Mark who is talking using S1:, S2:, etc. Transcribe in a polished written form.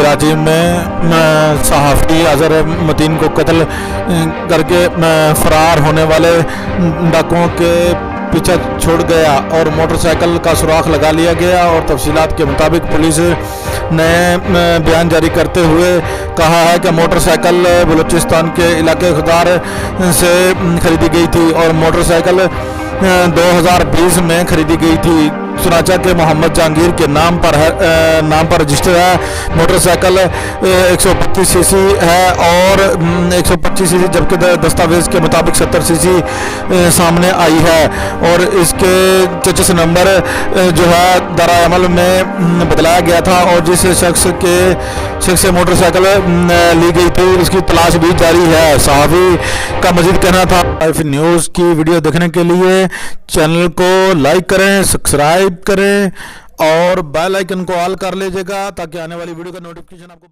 S1: कराची में सहाफ़ी अजहर मतीन को कत्ल करके फरार होने वाले डाकुओं के पीछा छोड़ गया और मोटरसाइकिल का सुराख लगा लिया गया। और तफसीलात के मुताबिक पुलिस ने बयान जारी करते हुए कहा है कि मोटरसाइकिल बलूचिस्तान के इलाके खुदार से खरीदी गई थी और मोटरसाइकिल 2020 में खरीदी गई थी। सुनाचा के मोहम्मद जहांगीर के नाम पर रजिस्टर है। मोटरसाइकिल 125 सीसी है और 125 सीसी, जबकि दस्तावेज के मुताबिक 70 सीसी सामने आई है। और इसके चचस नंबर जो है दायरा अमल में बदलाया गया था और जिस शख्स से मोटरसाइकिल ली गई थी उसकी तलाश भी जारी है। सहाफ़ी का मजीद कहना था। लाइव न्यूज़ की वीडियो देखने के लिए चैनल को लाइक करें, सब्सक्राइब करें और बेल आइकन को ऑल कर लीजिएगा ताकि आने वाली वीडियो का नोटिफिकेशन आपको